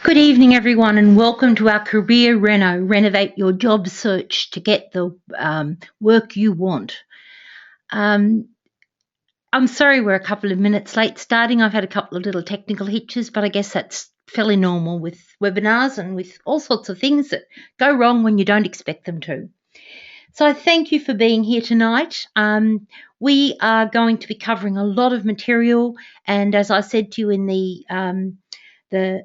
Good evening, everyone, and welcome to our Career Reno, Renovate Your Job Search to get the work you want. I'm sorry we're a couple of minutes late starting. I've had a couple of little technical hitches, but I guess that's fairly normal with webinars and with all sorts of things that go wrong when you don't expect them to. So I thank you for being here tonight. We are going to be covering a lot of material, and as I said to you in the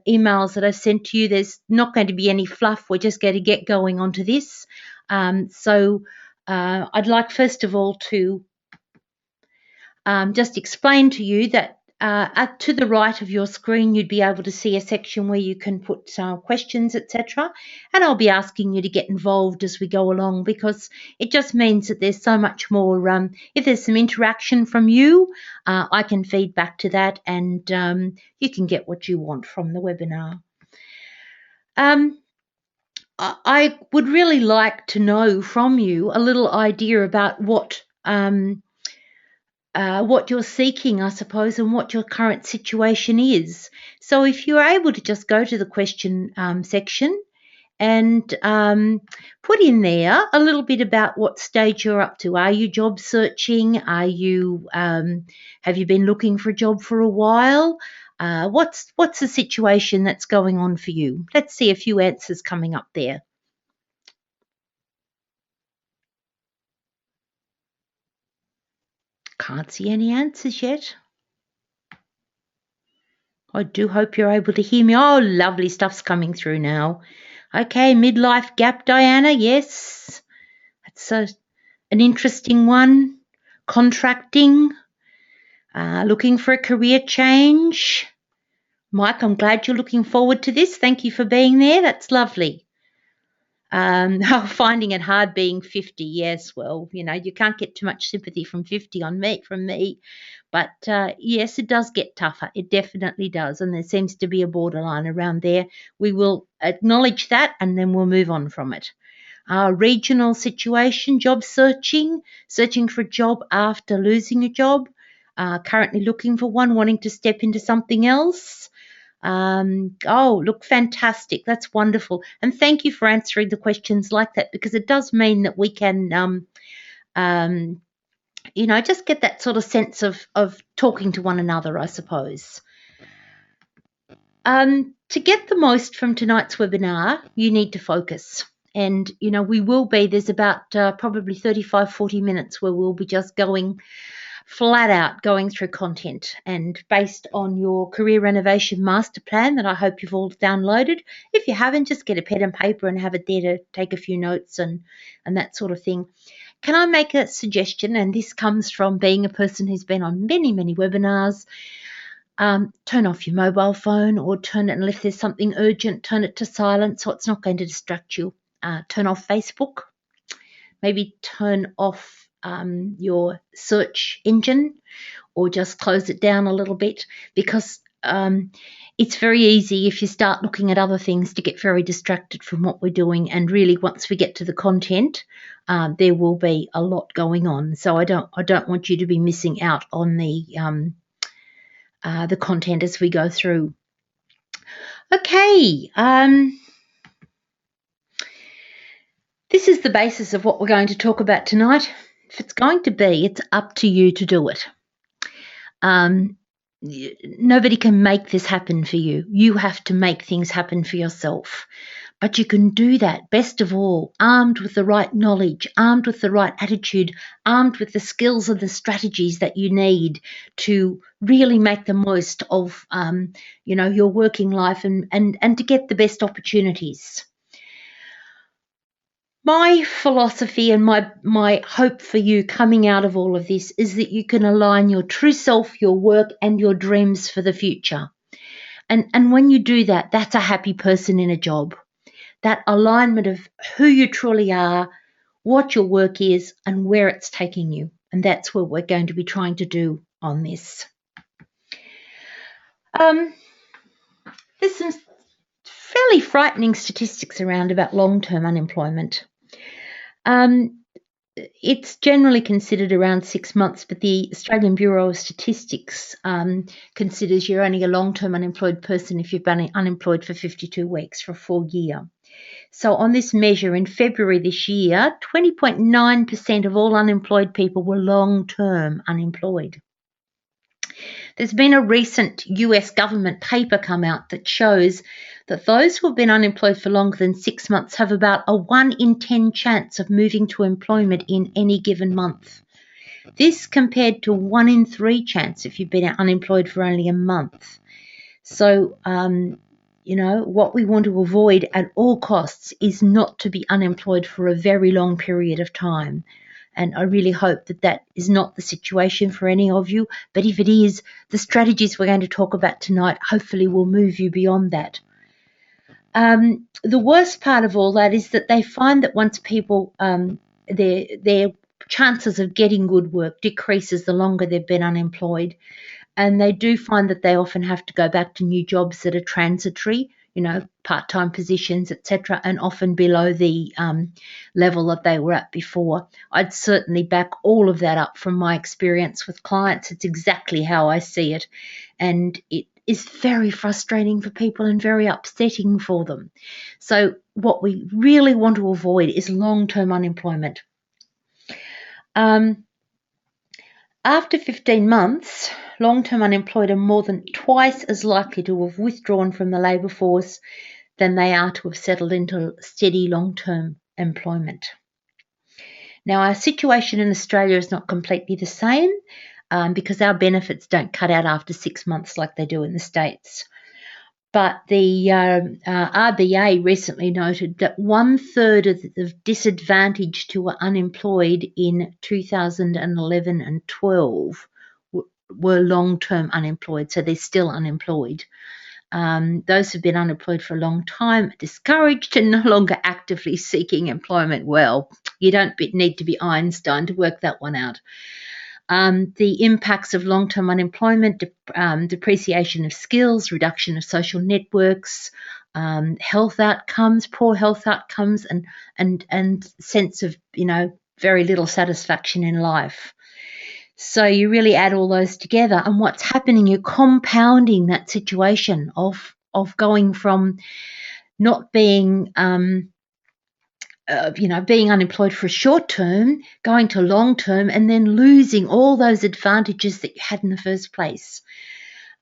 emails that I've sent to you, there's not going to be any fluff. We're just going to get going onto this. So I'd like first of all to just explain to you that up to the right of your screen, you'd be able to see a section where you can put questions, etc. And I'll be asking you to get involved as we go along, because it just means that there's so much more. If there's some interaction from you, I can feed back to that, and you can get what you want from the webinar. I would really like to know from you a little idea about what you're seeking, I suppose, and what your current situation is. So if you're able to just go to the question section and put in there a little bit about what stage you're up to. Are you job searching? Are you have you been looking for a job for a while? What's the situation that's going on for you? Let's see a few answers coming up there. Can't see any answers yet. I do hope you're able to hear me. Oh, lovely stuff's coming through now. Okay, midlife gap, Diana. Yes, that's an interesting one. Contracting, looking for a career change. Mike, I'm glad you're looking forward to this. Thank you for being there. That's lovely. Finding it hard being 50. Yes, well, you can't get too much sympathy from 50 from me. But yes, it does get tougher. It definitely does. And there seems to be a borderline around there. We will acknowledge that, and then we'll move on from it. Regional situation, job searching for a job after losing a job, currently looking for one, wanting to step into something else. Oh, look, fantastic. That's wonderful. And thank you for answering the questions like that, because it does mean that we can just get that sort of sense of talking to one another, I suppose. To get the most from tonight's webinar, you need to focus. And, there's about probably 35, 40 minutes where we'll be just going flat out, going through content, and based on your career renovation master plan that I hope you've all downloaded. If you haven't, just get a pen and paper and have it there to take a few notes and that sort of thing. Can I make a suggestion? And this comes from being a person who's been on many, many webinars. Turn off your mobile phone, or turn it, and if there's something urgent, turn it to silent so it's not going to distract you. Turn off Facebook. Maybe turn off your search engine, or just close it down a little bit, because it's very easy if you start looking at other things to get very distracted from what we're doing. And really, once we get to the content, there will be a lot going on. So I don't want you to be missing out on the content as we go through. Okay. This is the basis of what we're going to talk about tonight. If it's going to be, it's up to you to do it. Nobody can make this happen for you. You have to make things happen for yourself. But you can do that, best of all, armed with the right knowledge, armed with the right attitude, armed with the skills and the strategies that you need to really make the most of your working life and to get the best opportunities. My philosophy and my hope for you coming out of all of this is that you can align your true self, your work, and your dreams for the future. And when you do that, that's a happy person in a job. That alignment of who you truly are, what your work is, and where it's taking you. And that's what we're going to be trying to do on this. There's some fairly frightening statistics around about long-term unemployment. it's generally considered around 6 months, but the Australian Bureau of Statistics considers you're only a long-term unemployed person if you've been unemployed for 52 weeks for a full year. So on this measure in February this year, 20.9% of all unemployed people were long-term unemployed. There's been a recent US government paper come out that shows that those who have been unemployed for longer than 6 months have about a 1 in 10 chance of moving to employment in any given month. This compared to 1 in 3 chance if you've been unemployed for only a month. So, what we want to avoid at all costs is not to be unemployed for a very long period of time. And I really hope that that is not the situation for any of you. But if it is, the strategies we're going to talk about tonight hopefully will move you beyond that. The worst part of all that is that they find that once people, their chances of getting good work decreases the longer they've been unemployed. And they do find that they often have to go back to new jobs that are transitory, part-time positions, etc., and often below the level that they were at before. I'd certainly back all of that up from my experience with clients. It's exactly how I see it. And it is very frustrating for people and very upsetting for them. So what we really want to avoid is long-term unemployment. After 15 months, long-term unemployed are more than twice as likely to have withdrawn from the labour force than they are to have settled into steady long-term employment. Now, our situation in Australia is not completely the same because our benefits don't cut out after 6 months like they do in the States. But the RBA recently noted that 1/3 of the disadvantaged who were unemployed in 2011 and 12 were long-term unemployed, so they're still unemployed. Those who've been unemployed for a long time are discouraged and no longer actively seeking employment. Well, you don't need to be Einstein to work that one out. The impacts of long-term unemployment, depreciation of skills, reduction of social networks, health outcomes, poor health outcomes, and sense of, very little satisfaction in life. So you really add all those together, and what's happening, you're compounding that situation of going from not being being unemployed for a short term, going to long term, and then losing all those advantages that you had in the first place.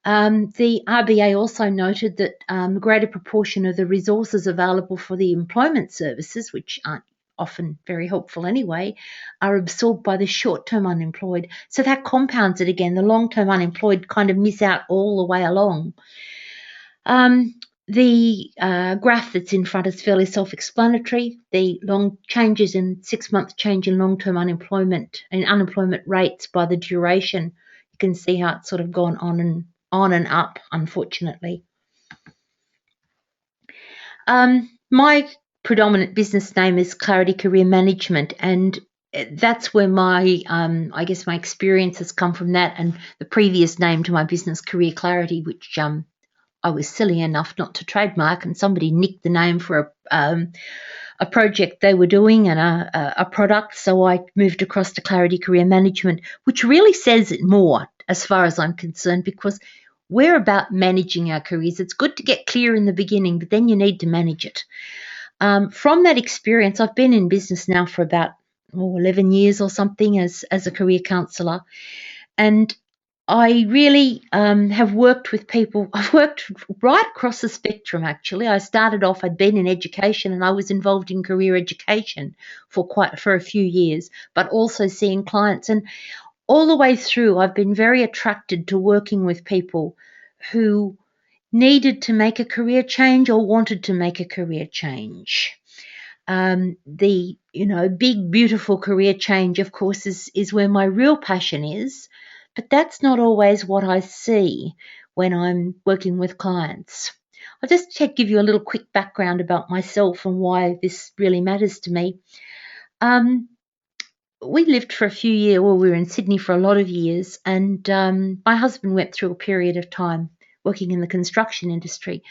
The RBA also noted that a greater proportion of the resources available for the employment services, which aren't often very helpful anyway, are absorbed by the short-term unemployed. So that compounds it again. The long-term unemployed kind of miss out all the way along. The graph that's in front is fairly self-explanatory. The long changes in 6 month change in long-term unemployment and unemployment rates by the duration. You can see how it's sort of gone on and up, unfortunately. My predominant business name is Clarity Career Management, and that's where my my experience has come from that, and the previous name to my business, Career Clarity, which I was silly enough not to trademark, and somebody nicked the name for a project they were doing and a product. So I moved across to Clarity Career Management, which really says it more as far as I'm concerned, because we're about managing our careers. It's good to get clear in the beginning, but then you need to manage it. From that experience, I've been in business now for about 11 years or something as a career counsellor, and I really have worked with people. I've worked right across the spectrum, actually. I started off, I'd been in education, and I was involved in career education for a few years, but also seeing clients. And all the way through, I've been very attracted to working with people who needed to make a career change or wanted to make a career change. The big, beautiful career change, of course, is where my real passion is. But that's not always what I see when I'm working with clients. I'll just give you a little quick background about myself and why this really matters to me. We lived for a few years, we were in Sydney for a lot of years, and my husband went through a period of time working in the construction industry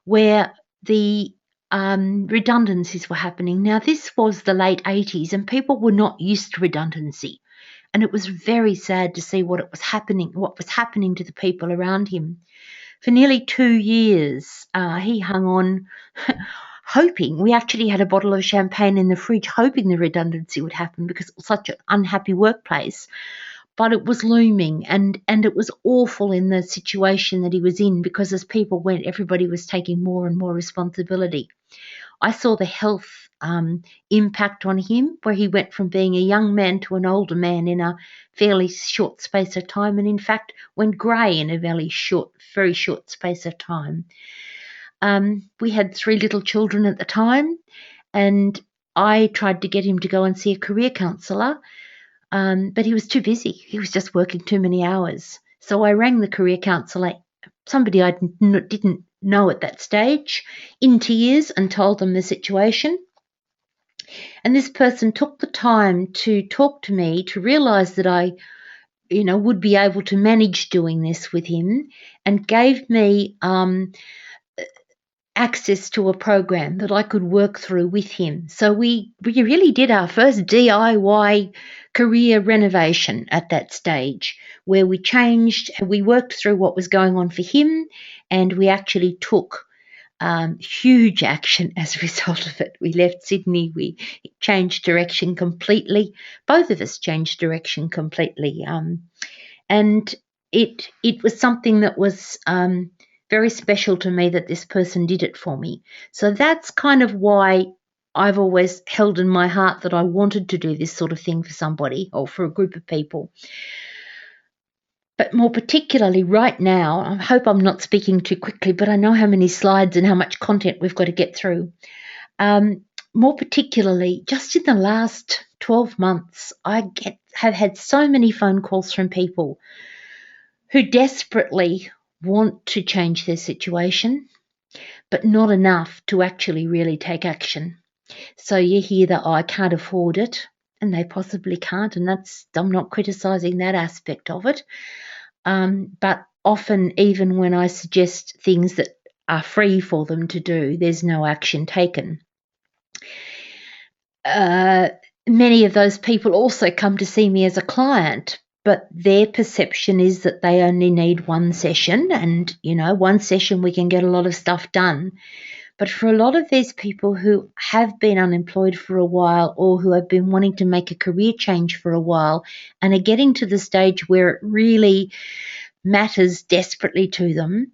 where the redundancies were happening. Now, this was the late 80s and people were not used to redundancy. And it was very sad to see what was happening to the people around him. For nearly 2 years, he hung on hoping. We actually had a bottle of champagne in the fridge hoping the redundancy would happen because it was such an unhappy workplace. But it was looming and it was awful in the situation that he was in because as people went, everybody was taking more and more responsibility. I saw the health impact on him where he went from being a young man to an older man in a fairly short space of time, and in fact went grey in a very short space of time. We had 3 little children at the time, and I tried to get him to go and see a career counsellor, but he was too busy. He was just working too many hours. So I rang the career counsellor, somebody I didn't know at that stage, in tears, and told them the situation. And this person took the time to talk to me, to realise that I, would be able to manage doing this with him, and gave me access to a program that I could work through with him. So we really did our first DIY career renovation at that stage, where we worked through what was going on for him, and we actually took huge action as a result of it. We left Sydney, we changed direction completely. Both of us changed direction completely. And it was something that was very special to me that this person did it for me. So that's kind of why I've always held in my heart that I wanted to do this sort of thing for somebody or for a group of people. But more particularly right now, I hope I'm not speaking too quickly, but I know how many slides and how much content we've got to get through. More particularly, just in the last 12 months, have had so many phone calls from people who desperately want to change their situation, but not enough to actually really take action. So you hear that, I can't afford it, and they possibly can't, and I'm not criticising that aspect of it. But often, even when I suggest things that are free for them to do, there's no action taken. Many of those people also come to see me as a client, but their perception is that they only need one session, and, one session we can get a lot of stuff done. But for a lot of these people who have been unemployed for a while or who have been wanting to make a career change for a while and are getting to the stage where it really matters desperately to them,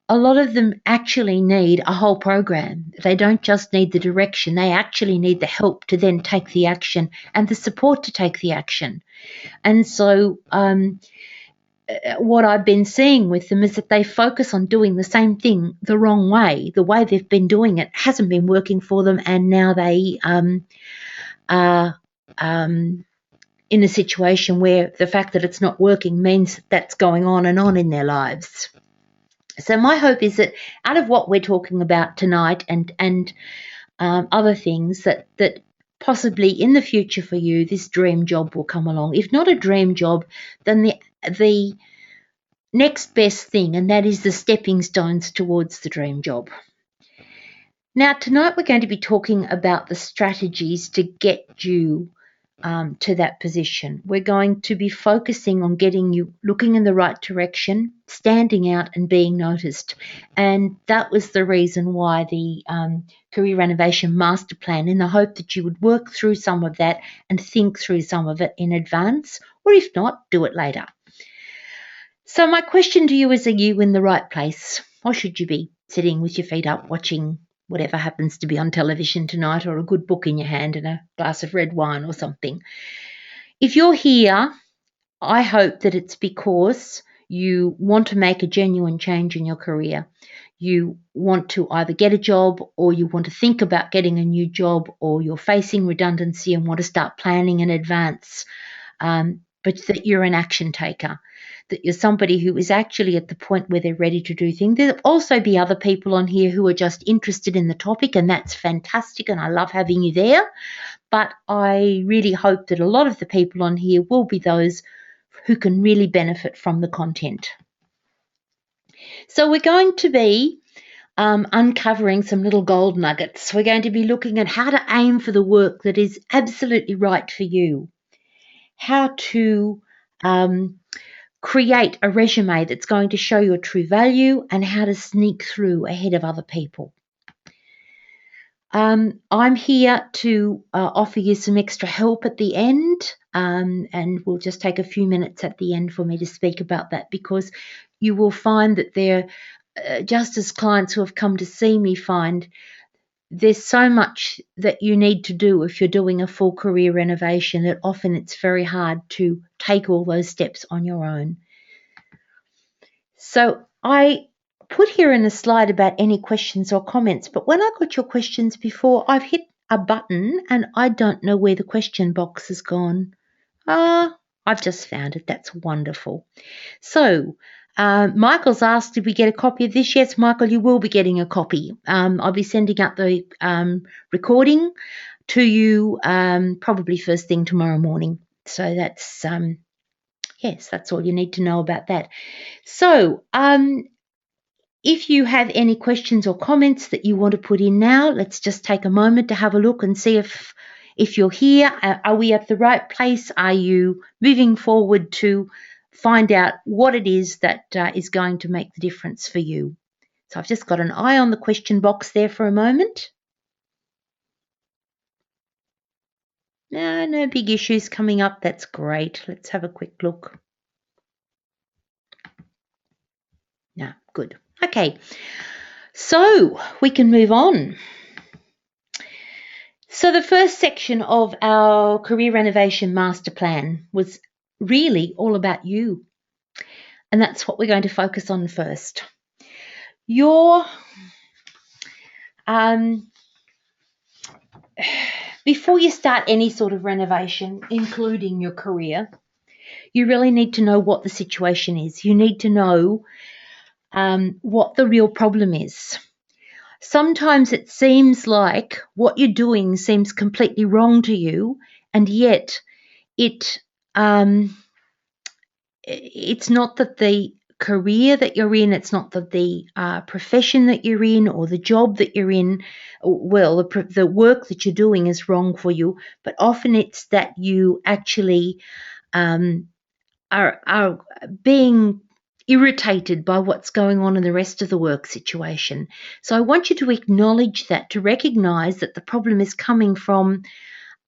a lot of them actually need a whole program. They don't just need the direction. They actually need the help to then take the action and the support to take the action. And so what I've been seeing with them is that they focus on doing the same thing the wrong way. The way they've been doing it hasn't been working for them, and now they are in a situation where the fact that it's not working means that's going on and on in their lives. So my hope is that out of what we're talking about tonight and other things, that possibly in the future for you, this dream job will come along. If not a dream job, then the next best thing, and that is the stepping stones towards the dream job. Now, tonight we're going to be talking about the strategies to get you to that position. We're going to be focusing on getting you looking in the right direction, standing out and being noticed. And that was the reason why the Career Renovation Master Plan, in the hope that you would work through some of that and think through some of it in advance, or if not, do it later. So my question to you is, are you in the right place? Or should you be sitting with your feet up watching whatever happens to be on television tonight, or a good book in your hand and a glass of red wine or something? If you're here, I hope that it's because you want to make a genuine change in your career. You want to either get a job, or you want to think about getting a new job, or you're facing redundancy and want to start planning in advance, but that you're an action taker, that you're somebody who is actually at the point where they're ready to do things. There'll also be other people on here who are just interested in the topic, and that's fantastic, and I love having you there. But I really hope that a lot of the people on here will be those who can really benefit from the content. So we're going to be uncovering some little gold nuggets. We're going to be looking at how to aim for the work that is absolutely right for you, how to create a resume that's going to show your true value, and how to sneak through ahead of other people. I'm here to offer you some extra help at the end, and we'll just take a few minutes at the end for me to speak about that, because you will find that there, just as clients who have come to see me find, there's so much that you need to do if you're doing a full career renovation that often it's very hard to take all those steps on your own. So I put here in a slide about any questions or comments, but when I got your questions before, I've hit a button and I don't know where the question box has gone. I've just found it. That's wonderful. So Michael's asked, did we get a copy of this? Yes, Michael, you will be getting a copy. I'll be sending out the recording to you probably first thing tomorrow morning. So that's, yes, that's all you need to know about that. So if you have any questions or comments that you want to put in now, let's just take a moment to have a look and see if you're here. Are we at the right place? Are you moving forward to find out what it is that is going to make the difference for you? So I've just got an eye on the question box there for a moment. No big issues coming up. That's great. Let's have a quick look. No, good. Okay, so we can move on. So the first section of our career renovation master plan was really all about you. And that's what we're going to focus on first. Before you start any sort of renovation, including your career, you really need to know what the situation is. You need to know what the real problem is. Sometimes it seems like what you're doing seems completely wrong to you, and yet it's not that the career that you're in, it's not that the profession that you're in or the job that you're in, well, the work that you're doing is wrong for you, but often it's that you actually are being irritated by what's going on in the rest of the work situation. So I want you to acknowledge that, to recognize that the problem is coming from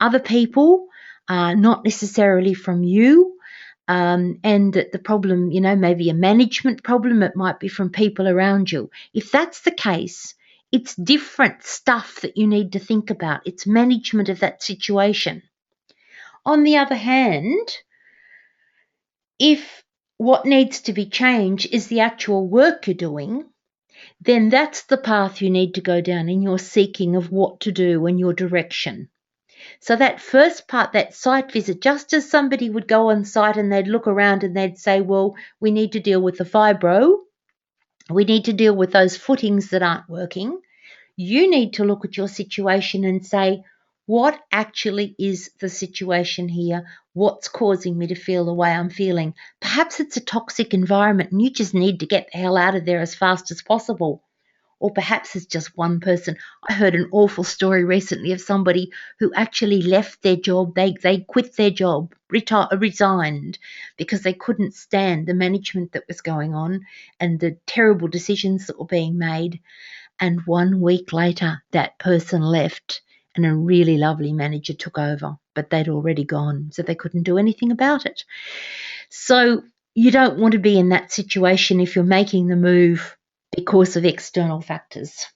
other people, not necessarily from you, and that the problem, maybe a management problem, it might be from people around you. If that's the case, it's different stuff that you need to think about. It's management of that situation. On the other hand, if what needs to be changed is the actual work you're doing, then that's the path you need to go down in your seeking of what to do and your direction. So that first part, that site visit, just as somebody would go on site and they'd look around and they'd say, well, we need to deal with the fibro, we need to deal with those footings that aren't working, you need to look at your situation and say, what actually is the situation here? What's causing me to feel the way I'm feeling? Perhaps it's a toxic environment and you just need to get the hell out of there as fast as possible. Or perhaps it's just one person. I heard an awful story recently of somebody who actually left their job. They quit their job, resigned, because they couldn't stand the management that was going on and the terrible decisions that were being made. And 1 week later, that person left and a really lovely manager took over, but they'd already gone, so they couldn't do anything about it. So you don't want to be in that situation if you're making the move because of external factors.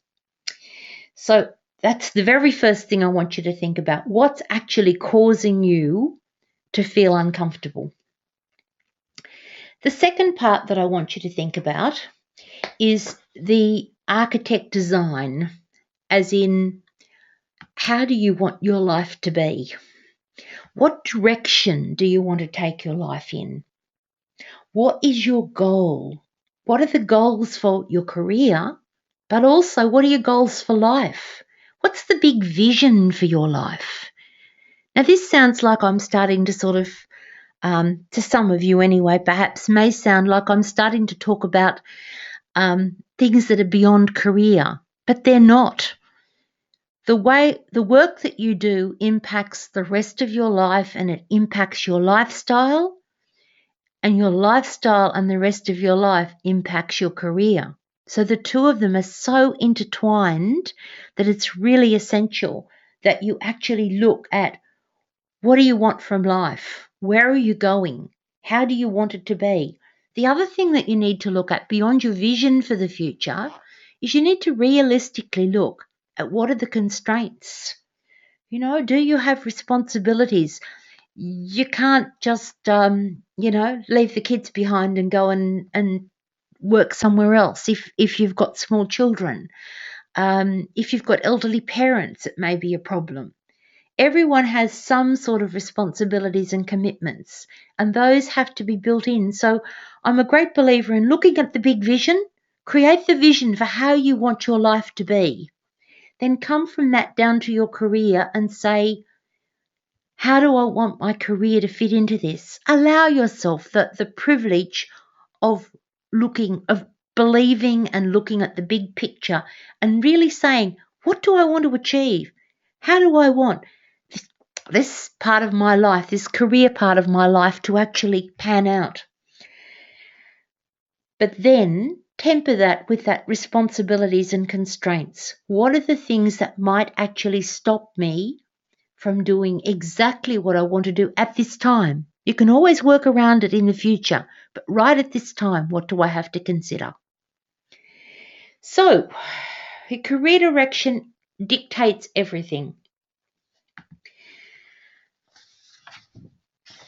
So that's the very first thing I want you to think about. What's actually causing you to feel uncomfortable? The second part that I want you to think about is the architect design, as in, how do you want your life to be? What direction do you want to take your life in? What is your goal? What are the goals for your career? But also, what are your goals for life? What's the big vision for your life? Now, this sounds like I'm starting to sort of, to some of you anyway, perhaps may sound like I'm starting to talk about things that are beyond career, but they're not. The work that you do impacts the rest of your life, and it impacts your lifestyle, and your lifestyle and the rest of your life impacts your career. So the two of them are so intertwined that it's really essential that you actually look at, what do you want from life? Where are you going? How do you want it to be? The other thing that you need to look at beyond your vision for the future is you need to realistically look at, what are the constraints? Do you have responsibilities? You can't just, leave the kids behind and go and work somewhere else if you've got small children. If you've got elderly parents, it may be a problem. Everyone has some sort of responsibilities and commitments, and those have to be built in. So I'm a great believer in looking at the big vision, create the vision for how you want your life to be. Then come from that down to your career and say, how do I want my career to fit into this? Allow yourself the privilege of believing and looking at the big picture and really saying, what do I want to achieve? How do I want this part of my life, this career part of my life, to actually pan out? But then temper that with that responsibilities and constraints. What are the things that might actually stop me from doing exactly what I want to do at this time? You can always work around it in the future, but right at this time, what do I have to consider? So, a career direction dictates everything.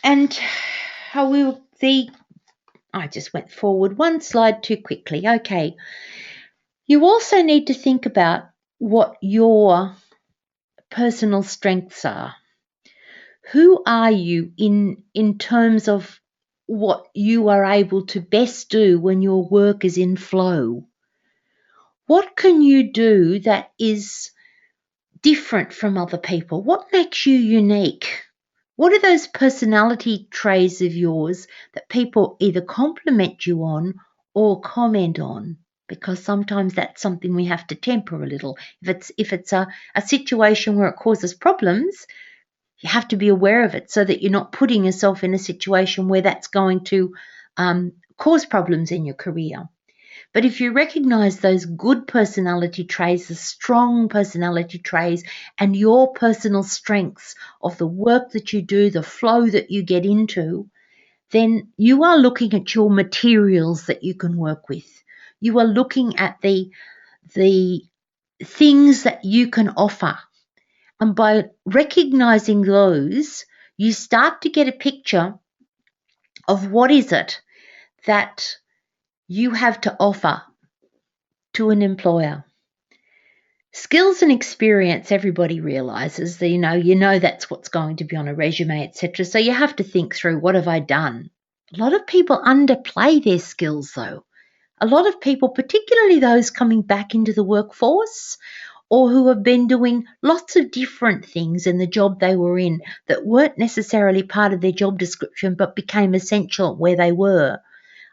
And I just went forward one slide too quickly. Okay. You also need to think about what your personal strengths are. Who are you in terms of what you are able to best do when your work is in flow? What can you do that is different from other people? What makes you unique? What are those personality traits of yours that people either compliment you on or comment on? Because sometimes that's something we have to temper a little. If it's a situation where it causes problems, you have to be aware of it so that you're not putting yourself in a situation where that's going to cause problems in your career. But if you recognize those good personality traits, the strong personality traits, and your personal strengths of the work that you do, the flow that you get into, then you are looking at your materials that you can work with. You are looking at the things that you can offer. And by recognizing those, you start to get a picture of what is it that you have to offer to an employer. Skills and experience, everybody realizes that, you know that's what's going to be on a resume, etc. So you have to think through, what have I done? A lot of people underplay their skills though. A lot of people, particularly those coming back into the workforce or who have been doing lots of different things in the job they were in that weren't necessarily part of their job description but became essential where they were.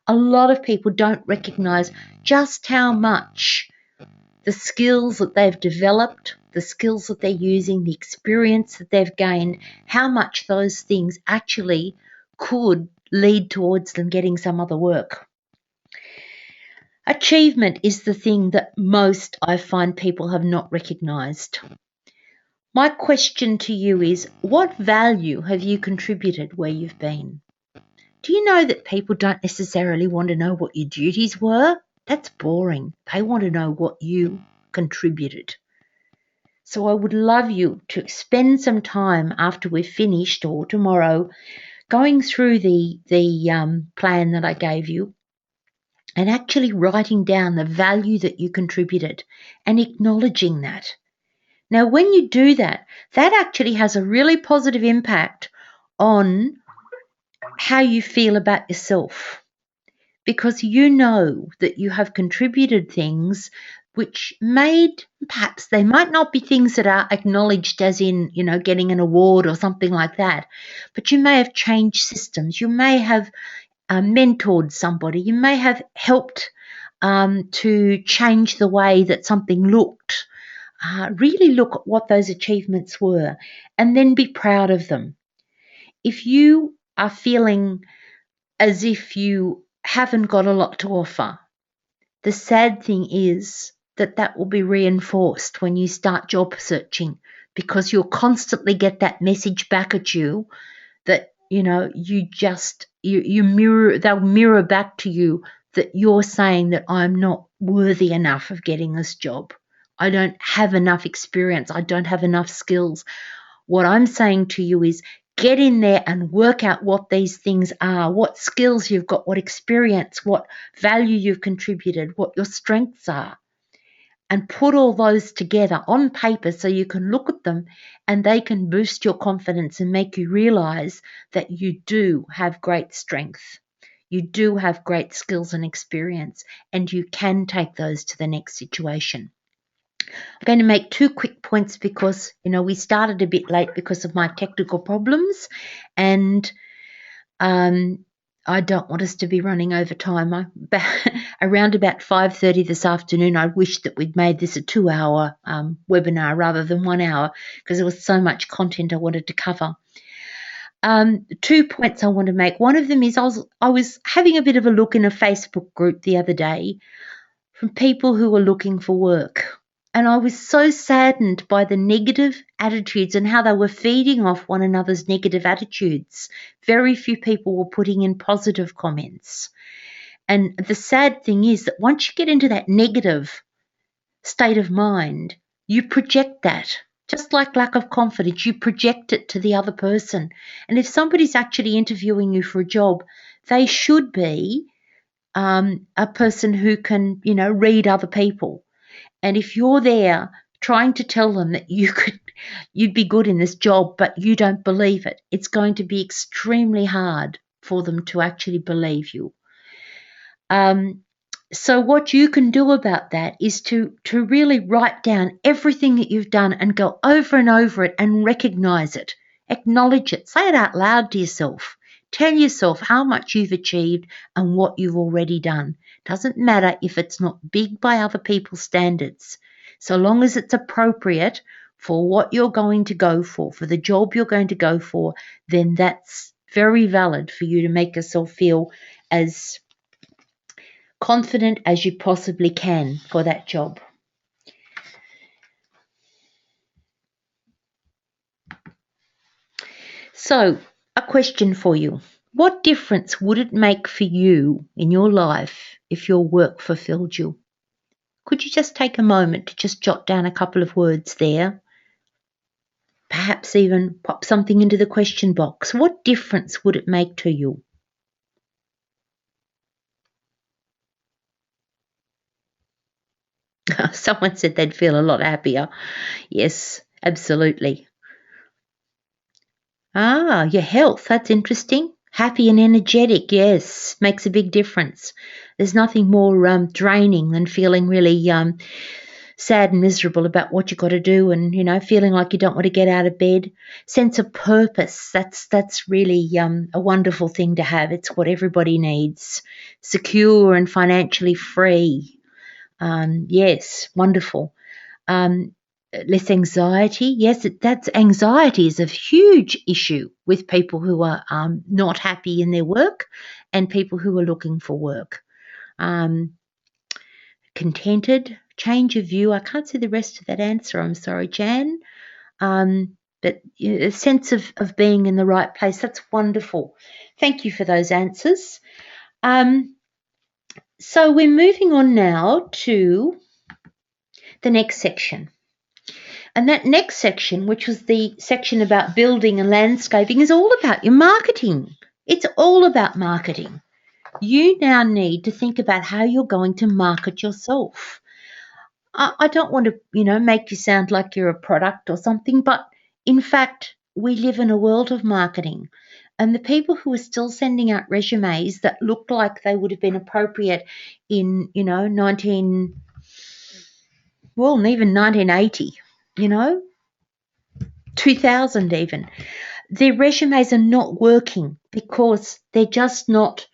A lot of people don't recognize just how much the skills that they've developed, the skills that they're using, the experience that they've gained, how much those things actually could lead towards them getting some other work. Achievement is the thing that most I find people have not recognized. My question to you is, what value have you contributed where you've been? Do you know that people don't necessarily want to know what your duties were? That's boring. They want to know what you contributed. So I would love you to spend some time after we've finished or tomorrow going through the plan that I gave you and actually writing down the value that you contributed and acknowledging that. Now, when you do that, that actually has a really positive impact on how you feel about yourself, because you know that you have contributed things which perhaps they might not be things that are acknowledged as in, getting an award or something like that, but you may have changed systems, you may have mentored somebody, you may have helped to change the way that something looked. Really look at what those achievements were and then be proud of them. If you are feeling as if you haven't got a lot to offer, the sad thing is that will be reinforced when you start job searching, because you'll constantly get that message back at you that, they'll mirror back to you that you're saying that I'm not worthy enough of getting this job. I don't have enough experience. I don't have enough skills. What I'm saying to you is get in there and work out what these things are, what skills you've got, what experience, what value you've contributed, what your strengths are, and put all those together on paper so you can look at them and they can boost your confidence and make you realize that you do have great strength. You do have great skills and experience, and you can take those to the next situation. I'm going to make 2 quick points because, we started a bit late because of my technical problems, and I don't want us to be running over time. Around about 5:30 this afternoon, I wish that we'd made this a 2-hour webinar rather than 1 hour, because there was so much content I wanted to cover. 2 points I want to make. One of them is I was having a bit of a look in a Facebook group the other day from people who were looking for work. And I was so saddened by the negative attitudes and how they were feeding off one another's negative attitudes. Very few people were putting in positive comments. And the sad thing is that once you get into that negative state of mind, you project that. Just like lack of confidence, you project it to the other person. And if somebody's actually interviewing you for a job, they should be a person who can, read other people. And if you're there trying to tell them that you'd be good in this job, but you don't believe it, it's going to be extremely hard for them to actually believe you. So what you can do about that is to really write down everything that you've done and go over and over it and recognize it, acknowledge it, say it out loud to yourself. Tell yourself how much you've achieved and what you've already done. Doesn't matter if it's not big by other people's standards. So long as it's appropriate for what you're going to go for the job you're going to go for, then that's very valid for you to make yourself feel as confident as you possibly can for that job. So, a question for you. What difference would it make for you in your life if your work fulfilled you? Could you just take a moment to just jot down a couple of words there? Perhaps even pop something into the question box. What difference would it make to you? Someone said they'd feel a lot happier. Yes, absolutely. Your health, that's interesting. Happy and energetic, yes, makes a big difference. There's nothing more draining than feeling really sad and miserable about what you've got to do and, feeling like you don't want to get out of bed. Sense of purpose, that's really a wonderful thing to have. It's what everybody needs. Secure and financially free. Yes, wonderful. Less anxiety. Yes, anxiety is a huge issue with people who are not happy in their work and people who are looking for work. Contented, change of view. I can't see the rest of that answer. I'm sorry, Jan. But a sense of being in the right place. That's wonderful. Thank you for those answers. So we're moving on now to the next section. And that next section, which was the section about building and landscaping, is all about your marketing. It's all about marketing. You now need to think about how you're going to market yourself. I don't want to, make you sound like you're a product or something, but in fact, we live in a world of marketing. And the people who are still sending out resumes that look like they would have been appropriate in, even 1980, 2000 even, their resumes are not working because they're just not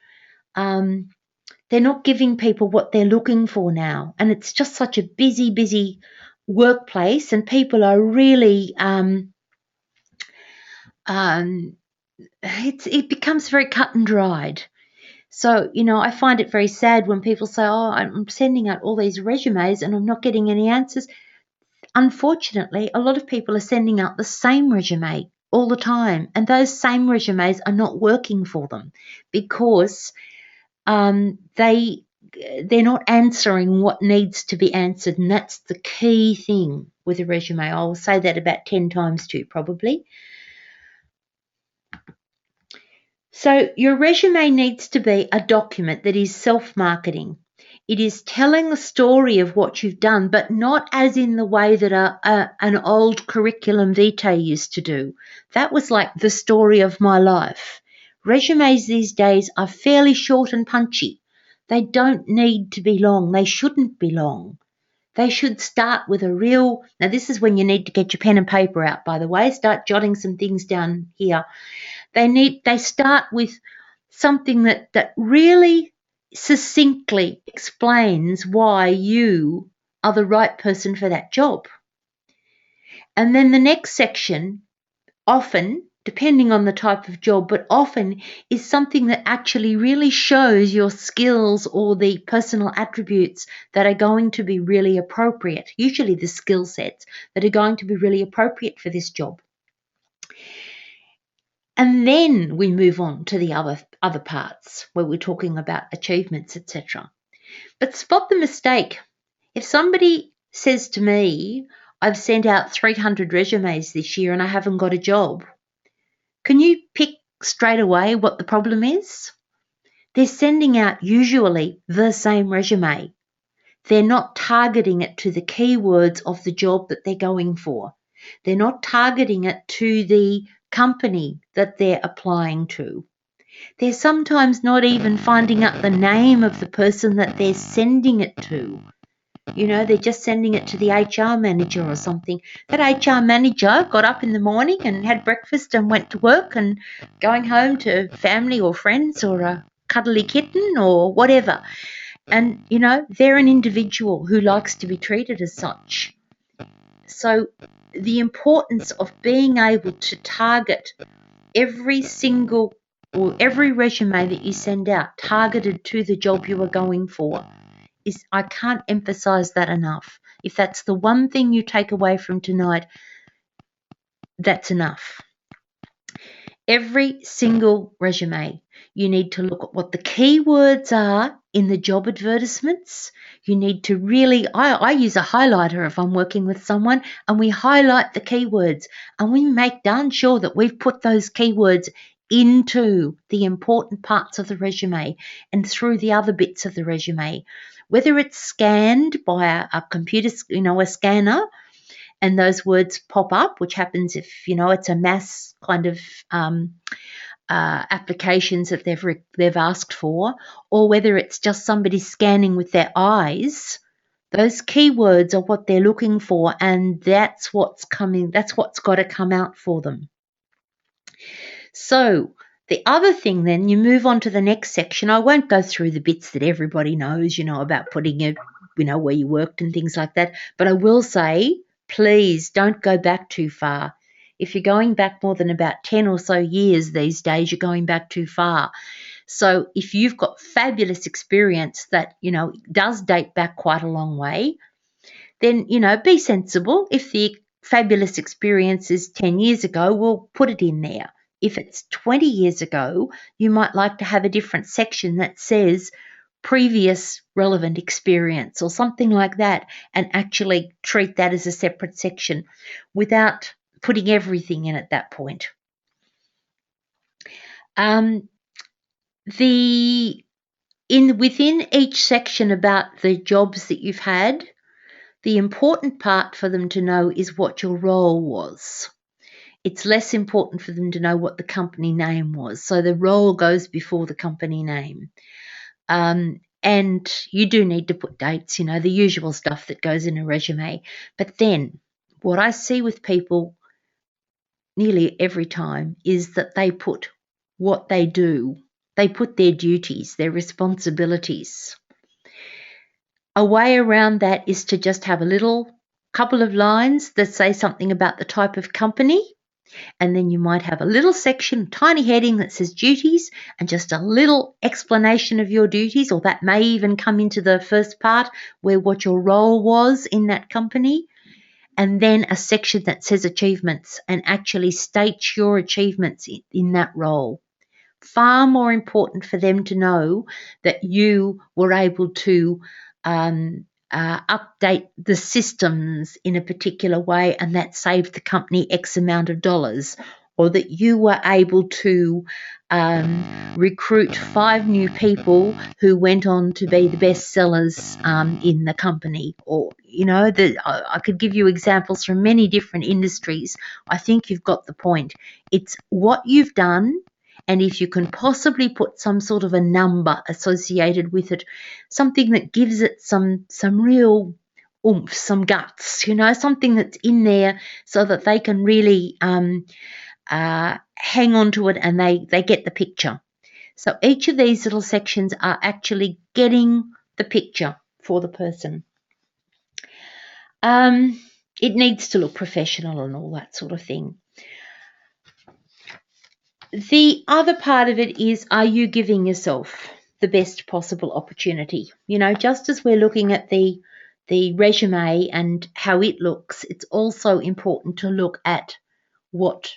They're not giving people what they're looking for now. And it's just such a busy workplace, and people are really, it becomes very cut and dried. So, I find it very sad when people say, oh, I'm sending out all these resumes and I'm not getting any answers. Unfortunately, a lot of people are sending out the same resume all the time, and those same resumes are not working for them because they're not answering what needs to be answered, and that's the key thing with a resume. I'll say that about 10 times too, probably. So your resume needs to be a document that is self-marketing. It is telling the story of what you've done, but not as in the way that an old curriculum vitae used to do. That was like the story of my life. Resumes these days are fairly short and punchy. They don't need to be long. They shouldn't be long. They should start with now this is when you need to get your pen and paper out, by the way. Start jotting some things down here. They start with something that really succinctly explains why you are the right person for that job. And then the next section, often, depending on the type of job, but often is something that actually really shows your skills or the personal attributes that are going to be really appropriate, usually the skill sets that are going to be really appropriate for this job. And then we move on to the other parts where we're talking about achievements, etc. But spot the mistake. If somebody says to me, I've sent out 300 resumes this year and I haven't got a job, can you pick straight away what the problem is? They're sending out usually the same resume. They're not targeting it to the keywords of the job that they're going for. They're not targeting it to the company that they're applying to. They're sometimes not even finding out the name of the person that they're sending it to. They're just sending it to the HR manager or something. That HR manager got up in the morning and had breakfast and went to work and going home to family or friends or a cuddly kitten or whatever. And, they're an individual who likes to be treated as such. So the importance of being able to target every resume that you send out targeted to the job you are going for I can't emphasize that enough. If that's the one thing you take away from tonight, that's enough. Every single resume, you need to look at what the keywords are in the job advertisements. You need to really, I use a highlighter if I'm working with someone, and we highlight the keywords and we make darn sure that we've put those keywords into the important parts of the resume and through the other bits of the resume. Whether it's scanned by a computer, a scanner, and those words pop up, which happens if, it's a mass kind of applications that they've asked for, or whether it's just somebody scanning with their eyes, those keywords are what they're looking for, and that's what's got to come out for them. So the other thing then, you move on to the next section. I won't go through the bits that everybody knows, about putting it, where you worked and things like that. But I will say, please don't go back too far. If you're going back more than about 10 or so years these days, you're going back too far. So if you've got fabulous experience that, does date back quite a long way, then, be sensible. If the fabulous experience is 10 years ago, we'll put it in there. If it's 20 years ago, you might like to have a different section that says previous relevant experience or something like that, and actually treat that as a separate section without putting everything in at that point. Within each section about the jobs that you've had, the important part for them to know is what your role was. It's less important for them to know what the company name was. So the role goes before the company name. And you do need to put dates, the usual stuff that goes in a resume. But then what I see with people nearly every time is that they put what they do They put their duties, their responsibilities. A way around that is to just have a little couple of lines that say something about the type of company, and then you might have a little section, tiny heading that says duties, and just a little explanation of your duties, or that may even come into the first part where what your role was in that company, and then a section that says achievements and actually states your achievements in that role. Far more important for them to know that you were able to update the systems in a particular way, and that saved the company X amount of dollars, or that you were able to recruit 5 new people who went on to be the best sellers in the company. Or, I could give you examples from many different industries. I think you've got the point. It's what you've done, and if you can possibly put some sort of a number associated with it, something that gives it some real oomph, some guts, something that's in there so that they can really hang on to it and they get the picture. So each of these little sections are actually getting the picture for the person. It needs to look professional and all that sort of thing. The other part of it is, are you giving yourself the best possible opportunity? Just as we're looking at the resume and how it looks, it's also important to look at what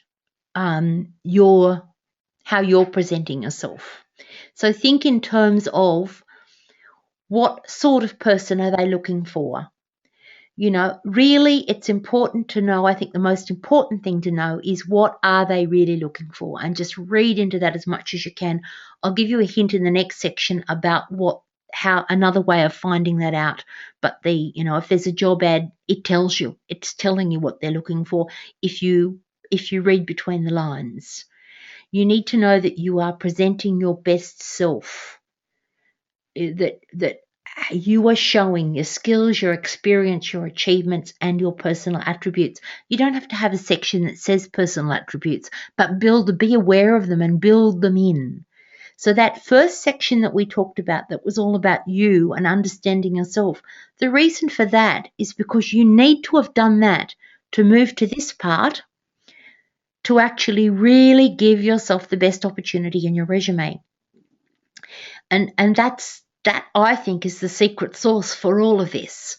how you're presenting yourself. So think in terms of what sort of person are they looking for? Really it's important to know, I think the most important thing to know is what are they really looking for, and just read into that as much as you can. I'll give you a hint in the next section about how another way of finding that out. But if there's a job ad, it's telling you what they're looking for if you read between the lines. You need to know that you are presenting your best self, that you are showing your skills, your experience, your achievements, and your personal attributes. You don't have to have a section that says personal attributes, but be aware of them and build them in. So that first section that we talked about, that was all about you and understanding yourself, the reason for that is because you need to have done that to move to this part, to actually really give yourself the best opportunity in your resume. And that I think is the secret sauce for all of this,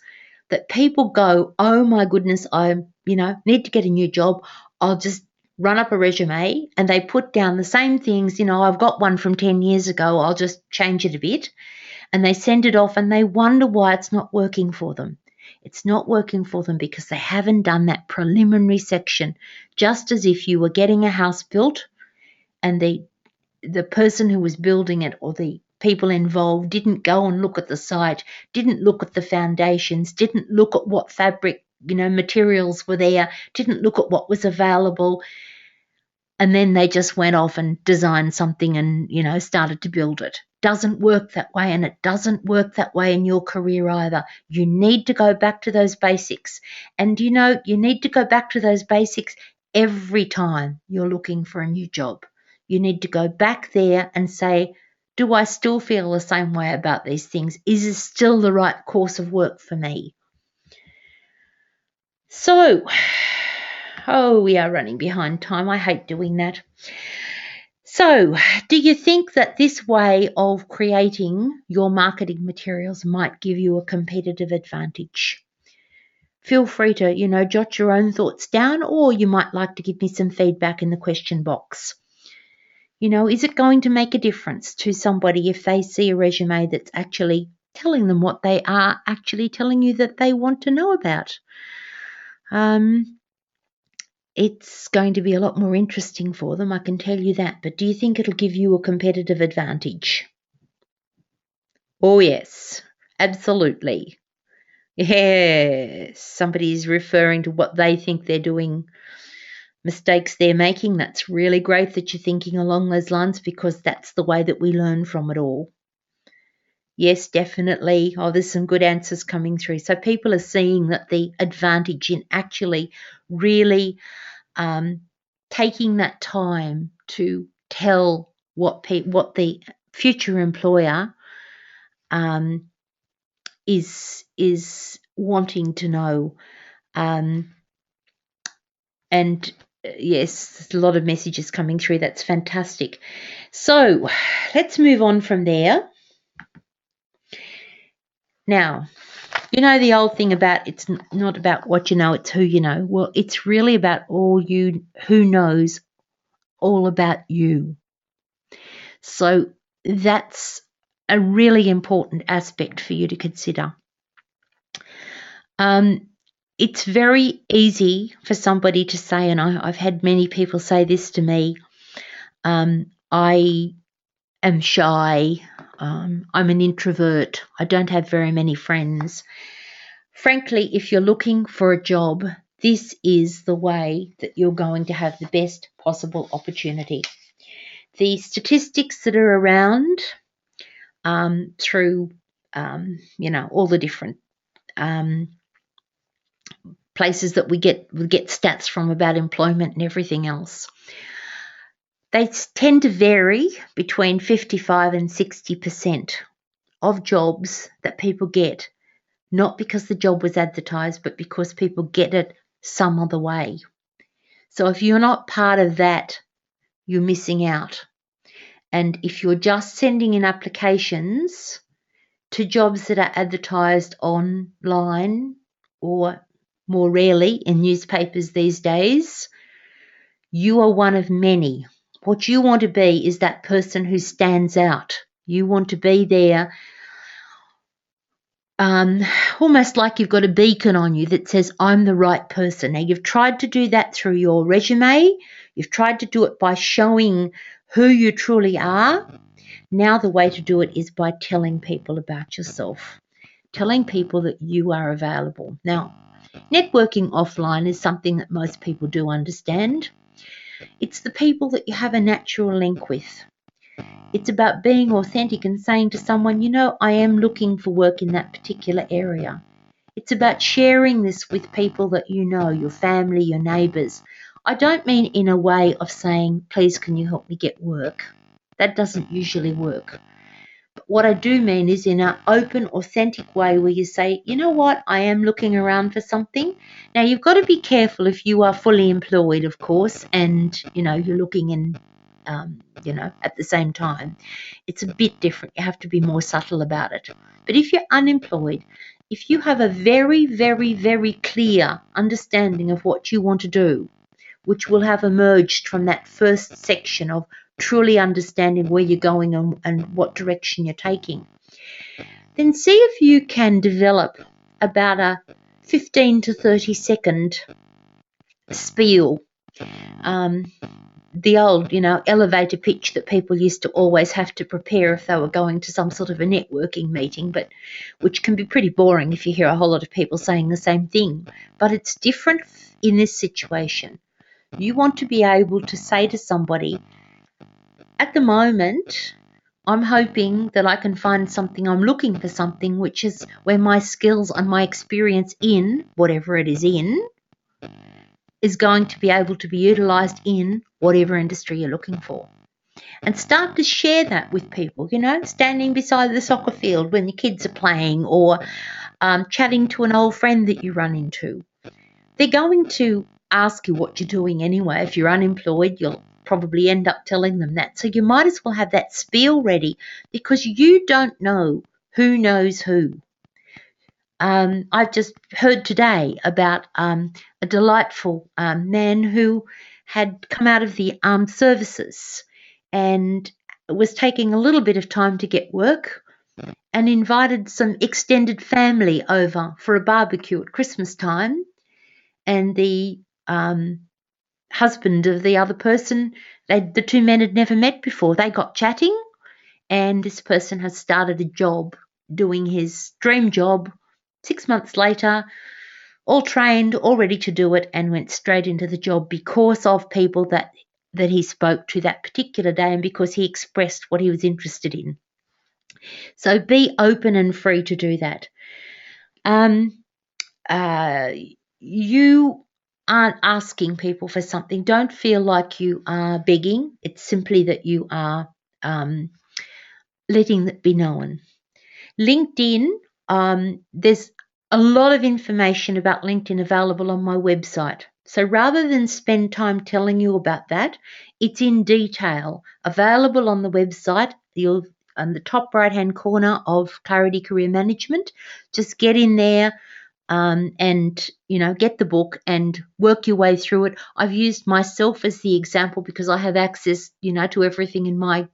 that people go, oh my goodness, I need to get a new job. I'll just run up a resume, and they put down the same things. I've got one from 10 years ago. I'll just change it a bit, and they send it off, and they wonder why it's not working for them. It's not working for them because they haven't done that preliminary section, just as if you were getting a house built and the person who was building it, or the people involved, didn't go and look at the site, didn't look at the foundations, didn't look at what fabric, materials were there, didn't look at what was available, and then they just went off and designed something and, started to build it. Doesn't work that way, and it doesn't work that way in your career either. You need to go back to those basics, and you need to go back to those basics every time you're looking for a new job. You need to go back there and say, do I still feel the same way about these things? Is this still the right course of work for me? So, we are running behind time. I hate doing that. So, do you think that this way of creating your marketing materials might give you a competitive advantage? Feel free to, jot your own thoughts down, or you might like to give me some feedback in the question box. Is it going to make a difference to somebody if they see a resume that's actually telling them what they are actually telling you that they want to know about? It's going to be a lot more interesting for them, I can tell you that. But do you think it'll give you a competitive advantage? Oh, yes, absolutely. Yes, somebody's referring to what they think they're doing, mistakes they're making. That's really great that you're thinking along those lines, because that's the way that we learn from it all. Yes, definitely. Oh, there's some good answers coming through. So people are seeing that the advantage in actually really taking that time to tell what the future employer is wanting to know. And yes, there's a lot of messages coming through. That's fantastic. So let's move on from there. Now, you know the old thing about it's not about what you know, it's who you know. Well, it's really about who knows all about you. So that's a really important aspect for you to consider. It's very easy for somebody to say, and I've had many people say this to me, I am shy, I'm an introvert, I don't have very many friends. Frankly, if you're looking for a job, this is the way that you're going to have the best possible opportunity. The statistics that are around through, all the different places that we get stats from about employment and everything else, they tend to vary between 55 and 60% of jobs that people get, not because the job was advertised, but because people get it some other way. So if you're not part of that, you're missing out. And if you're just sending in applications to jobs that are advertised online or more rarely in newspapers these days, you are one of many. What you want to be is that person who stands out. You want to be there almost like you've got a beacon on you that says, I'm the right person. Now, you've tried to do that through your resume. You've tried to do it by showing who you truly are. Now the way to do it is by telling people about yourself, telling people that you are available. Now, networking offline is something that most people do understand. It's the people that you have a natural link with. It's about being authentic and saying to someone, I am looking for work in that particular area. It's about sharing this with people that you know, your family, your neighbours. I don't mean in a way of saying, please, can you help me get work? That doesn't usually work. But what I do mean is in an open, authentic way where you say, you know what, I am looking around for something. Now, you've got to be careful if you are fully employed, of course, and, you're looking in at the same time. It's a bit different. You have to be more subtle about it. But if you're unemployed, if you have a very, very, very clear understanding of what you want to do, which will have emerged from that first section of truly understanding where you're going and what direction you're taking, then see if you can develop about a 15 to 30 second spiel. The old, elevator pitch that people used to always have to prepare if they were going to some sort of a networking meeting, but which can be pretty boring if you hear a whole lot of people saying the same thing. But it's different in this situation. You want to be able to say to somebody, at the moment, I'm hoping that I can find something, I'm looking for something which is where my skills and my experience in, whatever it is going to be able to be utilised in whatever industry you're looking for. And start to share that with people, standing beside the soccer field when your kids are playing, or chatting to an old friend that you run into. They're going to ask you what you're doing anyway. If you're unemployed, you'll probably end up telling them that. So you might as well have that spiel ready, because you don't know who knows who. I've just heard today about a delightful man who had come out of the armed services and was taking a little bit of time to get work, and invited some extended family over for a barbecue at Christmas time. And the husband of the other person, the two men had never met before. They got chatting, and this person has started a job, doing his dream job. 6 months later, all trained, all ready to do it, and went straight into the job because of people that he spoke to that particular day, and because he expressed what he was interested in. So be open and free to do that. You aren't asking people for something. Don't feel like you are begging. It's simply that you are letting that be known. LinkedIn, there's a lot of information about LinkedIn available on my website. So rather than spend time telling you about that, it's in detail available on the website. You'll on the top right-hand corner of Clarity Career Management. Just get in there and get the book and work your way through it. I've used myself as the example because I have access, to everything in my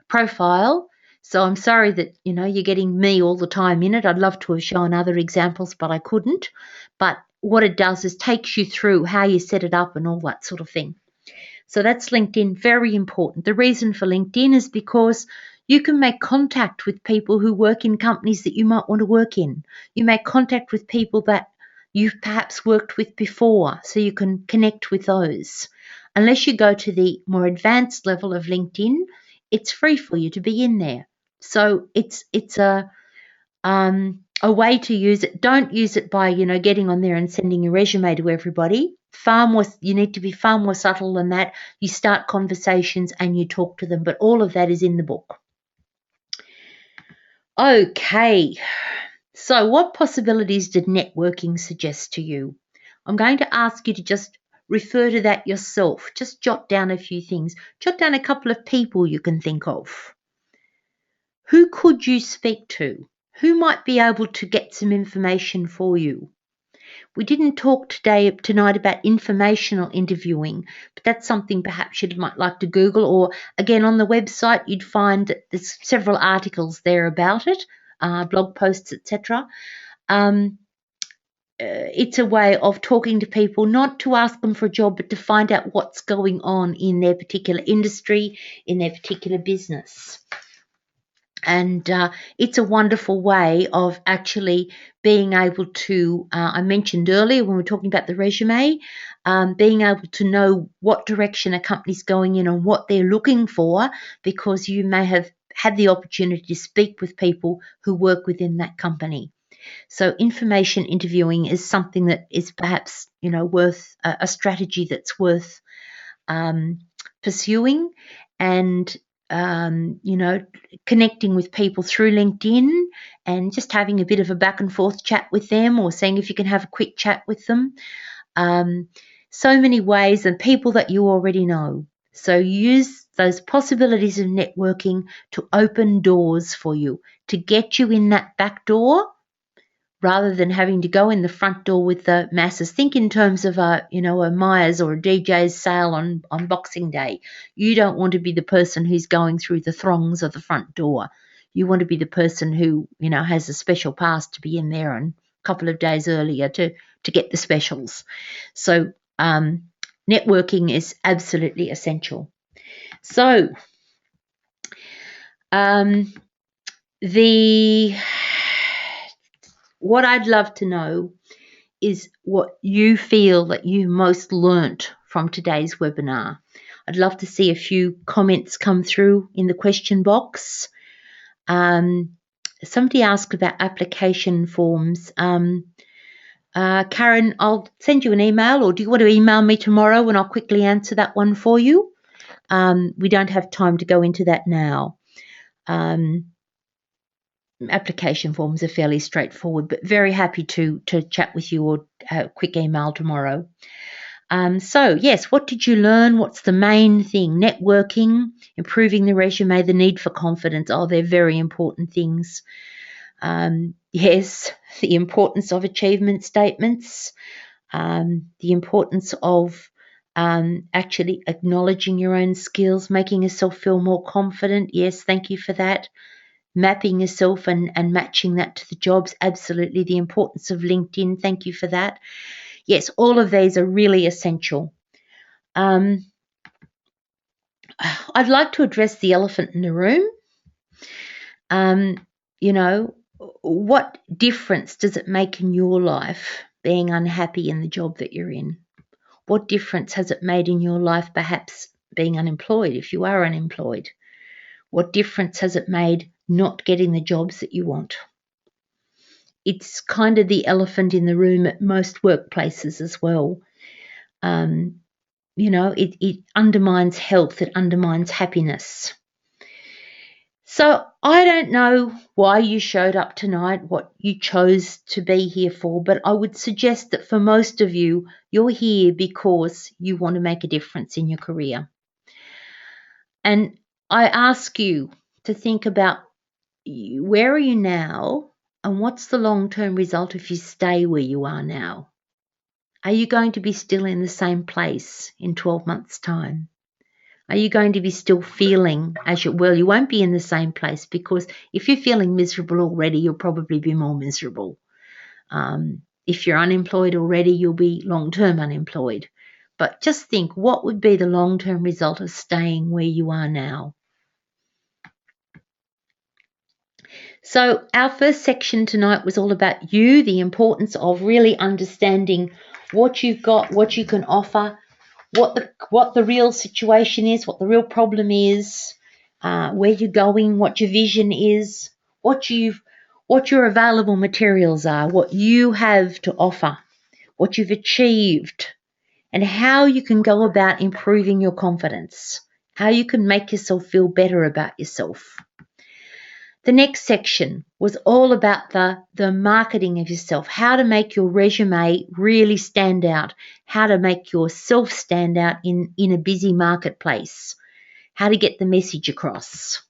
profile. So I'm sorry that, you're getting me all the time in it. I'd love to have shown other examples, but I couldn't. But what it does is takes you through how you set it up and all that sort of thing. So that's LinkedIn, very important. The reason for LinkedIn is because you can make contact with people who work in companies that you might want to work in. You make contact with people that you've perhaps worked with before, so you can connect with those. Unless you go to the more advanced level of LinkedIn, it's free for you to be in there. So it's a way to use it. Don't use it by, getting on there and sending your resume to everybody. You need to be far more subtle than that. You start conversations and you talk to them, but all of that is in the book. Okay, so what possibilities did networking suggest to you? I'm going to ask you to just refer to that yourself. Just jot down a few things. Jot down a couple of people you can think of. Who could you speak to? Who might be able to get some information for you? We didn't talk tonight about informational interviewing, but that's something perhaps you might like to Google, or again on the website you'd find that there's several articles there about it, blog posts, etc. It's a way of talking to people, not to ask them for a job, but to find out what's going on in their particular industry, in their particular business. And it's a wonderful way of actually being able to, I mentioned earlier when we were talking about the resume, being able to know what direction a company's going in and what they're looking for, because you may have had the opportunity to speak with people who work within that company. So information interviewing is something that is perhaps, worth a strategy that's worth pursuing, and connecting with people through LinkedIn and just having a bit of a back and forth chat with them, or seeing if you can have a quick chat with them. So many ways, and people that you already know. So use those possibilities of networking to open doors for you, to get you in that back door, rather than having to go in the front door with the masses. Think in terms of a Myers or a DJ's sale on Boxing Day. You don't want to be the person who's going through the throngs of the front door. You want to be the person who, has a special pass to be in there and a couple of days earlier to get the specials. So networking is absolutely essential. So what I'd love to know is what you feel that you most learnt from today's webinar. I'd love to see a few comments come through in the question box. Somebody asked about application forms. Karen, I'll send you an email, or do you want to email me tomorrow and I'll quickly answer that one for you? We don't have time to go into that now. Application forms are fairly straightforward, but very happy to chat with you, or a quick email tomorrow. So yes, what did you learn? What's the main thing? Networking, improving the resume, the need for confidence. Oh, they're very important things. Yes, the importance of achievement statements, the importance of actually acknowledging your own skills, making yourself feel more confident. Yes, thank you for that. Mapping yourself and matching that to the jobs. Absolutely. The importance of LinkedIn. Thank you for that. Yes, all of these are really essential. I'd like to address the elephant in the room. What difference does it make in your life being unhappy in the job that you're in? What difference has it made in your life perhaps being unemployed, if you are unemployed? What difference has it made not getting the jobs that you want? It's kind of the elephant in the room at most workplaces as well. it undermines health, it undermines happiness. So I don't know why you showed up tonight, what you chose to be here for, but I would suggest that for most of you, you're here because you want to make a difference in your career. And I ask you to think about where are you now and what's the long-term result if you stay where you are now? Are you going to be still in the same place in 12 months' time? Are you going to be still feeling you won't be in the same place, because if you're feeling miserable already, you'll probably be more miserable. If you're unemployed already, you'll be long-term unemployed. But just think, what would be the long-term result of staying where you are now? So our first section tonight was all about you, the importance of really understanding what you've got, what you can offer, what the real situation is, what the real problem is, where you're going, what your vision is, what your available materials are, what you have to offer, what you've achieved, and how you can go about improving your confidence, how you can make yourself feel better about yourself. The next section was all about the marketing of yourself, how to make your resume really stand out, how to make yourself stand out in a busy marketplace, how to get the message across.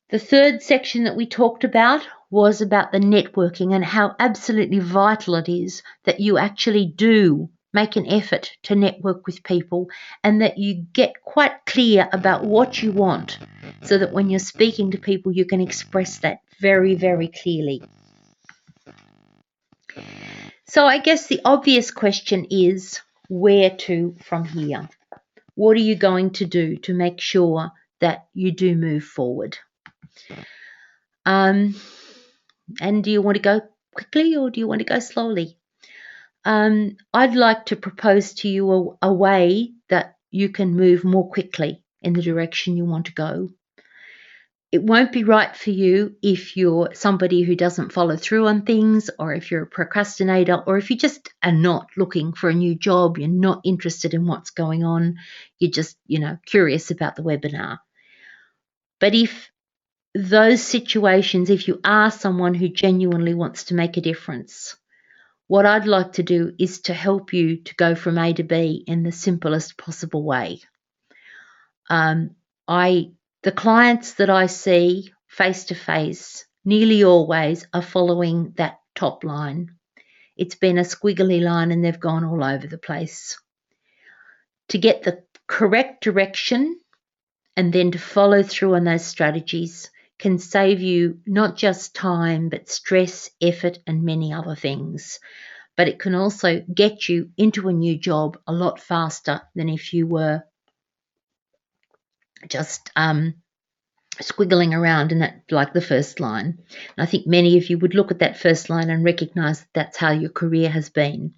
The third section that we talked about was about the networking and how absolutely vital it is that you actually do make an effort to network with people and that you get quite clear about what you want so that when you're speaking to people, you can express that very, very clearly. So I guess the obvious question is, where to from here? What are you going to do to make sure that you do move forward? And do you want to go quickly or do you want to go slowly? I'd like to propose to you a way that you can move more quickly in the direction you want to go. It won't be right for you if you're somebody who doesn't follow through on things, or if you're a procrastinator, or if you just are not looking for a new job, you're not interested in what's going on, you're just, curious about the webinar. But if those situations, if you are someone who genuinely wants to make a difference, what I'd like to do is to help you to go from A to B in the simplest possible way. The clients that I see face to face nearly always are following that top line. It's been a squiggly line and they've gone all over the place. To get the correct direction and then to follow through on those strategies can save you not just time, but stress, effort, and many other things. But it can also get you into a new job a lot faster than if you were just squiggling around in that, like the first line. And I think many of you would look at that first line and recognize that that's how your career has been.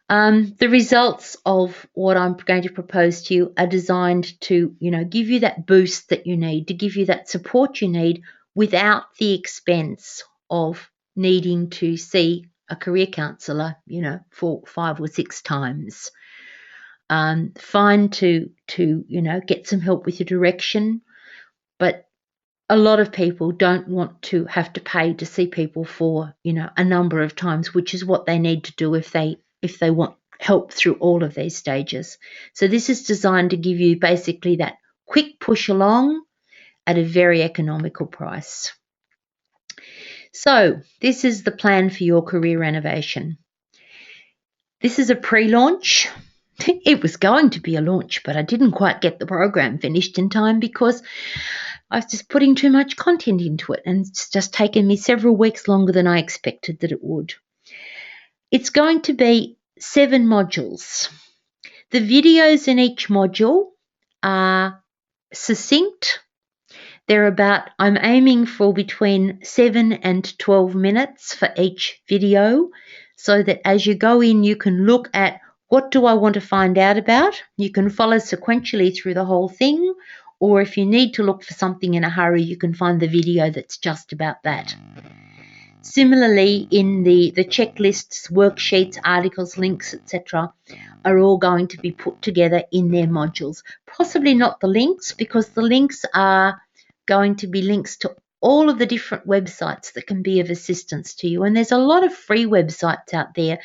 The results of what I'm going to propose to you are designed to, give you that boost that you need, to give you that support you need without the expense of needing to see a career counsellor, 4, 5 or 6 times. Fine to get some help with your direction, but a lot of people don't want to have to pay to see people for, a number of times, which is what they need to do if they want help through all of these stages. So this is designed to give you basically that quick push along at a very economical price. So this is the plan for your career renovation. This is a pre-launch. It was going to be a launch, but I didn't quite get the program finished in time because I was just putting too much content into it, and it's just taken me several weeks longer than I expected that it would. It's going to be 7 modules. The videos in each module are succinct. I'm aiming for between 7 and 12 minutes for each video, so that as you go in, you can look at what do I want to find out about. You can follow sequentially through the whole thing, or if you need to look for something in a hurry, you can find the video that's just about that. Similarly, in the checklists, worksheets, articles, links, etc., are all going to be put together in their modules. Possibly not the links, because the links are going to be links to all of the different websites that can be of assistance to you. And there's a lot of free websites out there,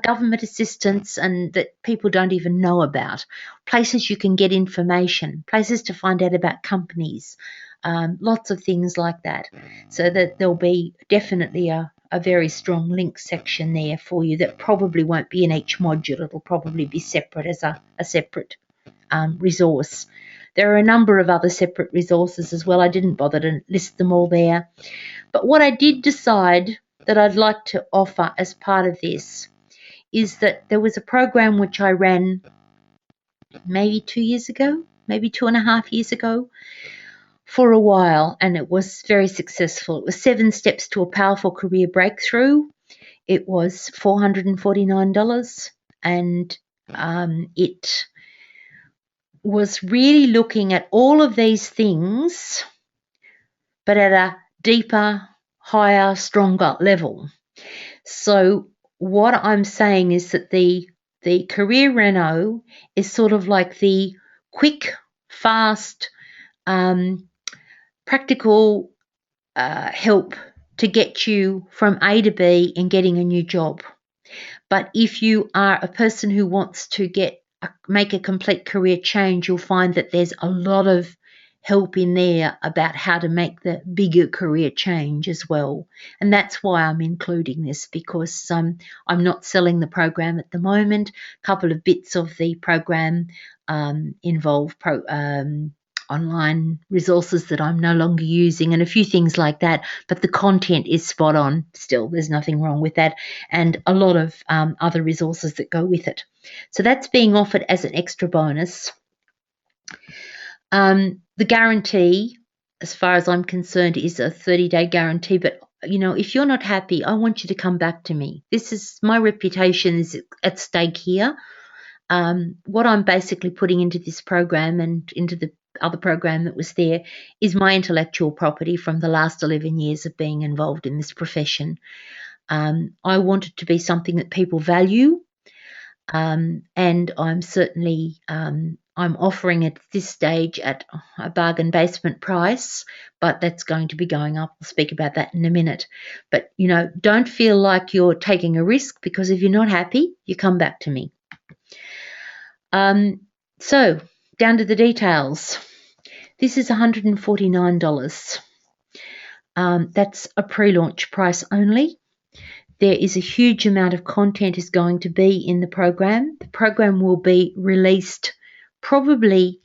government assistance, and that people don't even know about. Places you can get information, places to find out about companies, lots of things like that. So that there'll be definitely a very strong link section there for you that probably won't be in each module. It'll probably be separate as a separate resource. There are a number of other separate resources as well. I didn't bother to list them all there. But what I did decide that I'd like to offer as part of this is that there was a program which I ran maybe 2 years ago, maybe 2.5 years ago, for a while, and it was very successful. It was 7 Steps to a Powerful Career Breakthrough. It was $449, and it was really looking at all of these things, but at a deeper, higher, stronger level. So what I'm saying is that the Career Reno is sort of like the quick, fast, practical help to get you from A to B in getting a new job. But if you are a person who wants to make a complete career change, you'll find that there's a lot of help in there about how to make the bigger career change as well. And that's why I'm including this, because I'm not selling the program at the moment. A couple of bits of the program involve online resources that I'm no longer using and a few things like that, but the content is spot on still. There's nothing wrong with that, and a lot of other resources that go with it. So that's being offered as an extra bonus. The guarantee, as far as I'm concerned, is a 30-day guarantee, but if you're not happy, I want you to come back to me. This is my reputation is at stake here. What I'm basically putting into this program and into the other program that was there is my intellectual property from the last 11 years of being involved in this profession. I want it to be something that people value, and I'm certainly I'm offering it at this stage at a bargain basement price, but that's going to be going up. I'll speak about that in a minute. But, don't feel like you're taking a risk, because if you're not happy, you come back to me. So down to the details. This is $149. That's a pre-launch price only. There is a huge amount of content is going to be in the program. The program will be released probably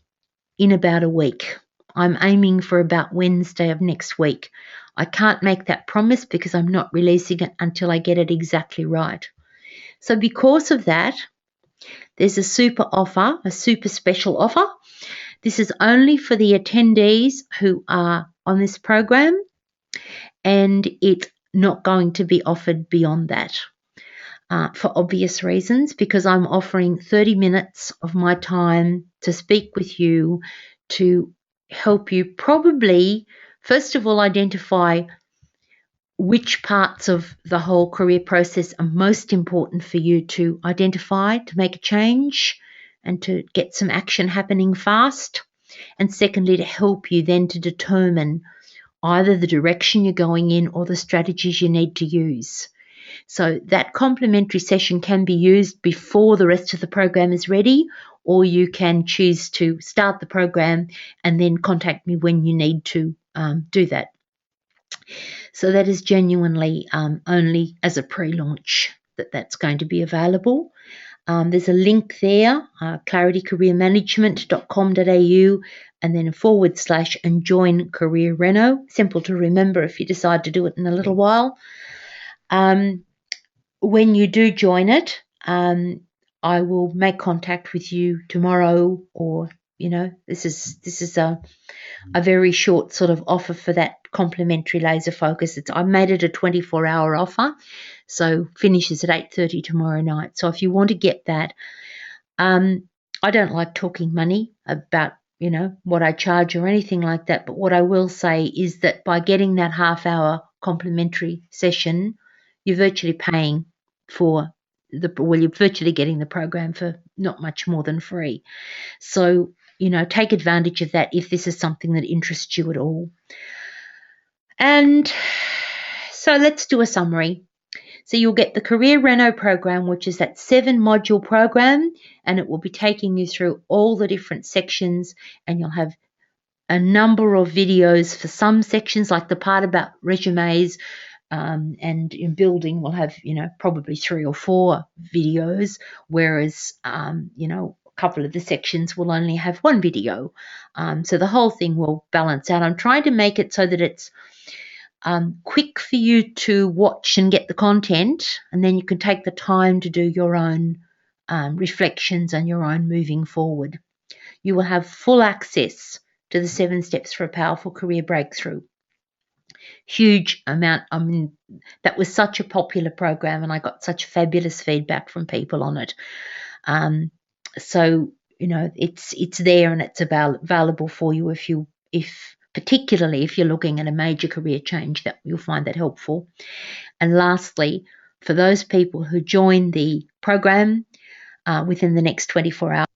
in about a week. I'm aiming for about Wednesday of next week. I can't make that promise because I'm not releasing it until I get it exactly right. So because of that, there's a super offer, a super special offer. This is only for the attendees who are on this program, and it's not going to be offered beyond that for obvious reasons, because I'm offering 30 minutes of my time to speak with you to help you probably, first of all, identify which parts of the whole career process are most important for you to identify, to make a change and to get some action happening fast. And secondly, to help you then to determine either the direction you're going in or the strategies you need to use. So that complimentary session can be used before the rest of the program is ready, or you can choose to start the program and then contact me when you need to do that. So that is genuinely only as a pre-launch that's going to be available. There's a link there, claritycareermanagement.com.au, and then / and join Career Reno. Simple to remember if you decide to do it in a little while. When you do join it, I will make contact with you tomorrow, or this is a very short sort of offer for that complimentary laser focus. I made it a 24-hour offer, so finishes at 8:30 tomorrow night. So if you want to get that, I don't like talking money about what I charge or anything like that, but what I will say is that by getting that half-hour complimentary session, you're virtually paying for you're virtually getting the program for not much more than free. So, take advantage of that if this is something that interests you at all. And so let's do a summary. So you'll get the Career Reno program, which is that 7-module program, and it will be taking you through all the different sections, and you'll have a number of videos for some sections, like the part about resumes, and in building we'll have, probably 3 or 4 videos, whereas, a couple of the sections will only have 1 video. So the whole thing will balance out. I'm trying to make it so that it's quick for you to watch and get the content, and then you can take the time to do your own reflections and your own moving forward. You will have full access to the 7 steps for a powerful career breakthrough. Huge amount. I mean, that was such a popular program, and I got such fabulous feedback from people on it. So it's there, and it's available for you particularly if you're looking at a major career change, that you'll find that helpful. And lastly, for those people who join the program within the next 24 hours,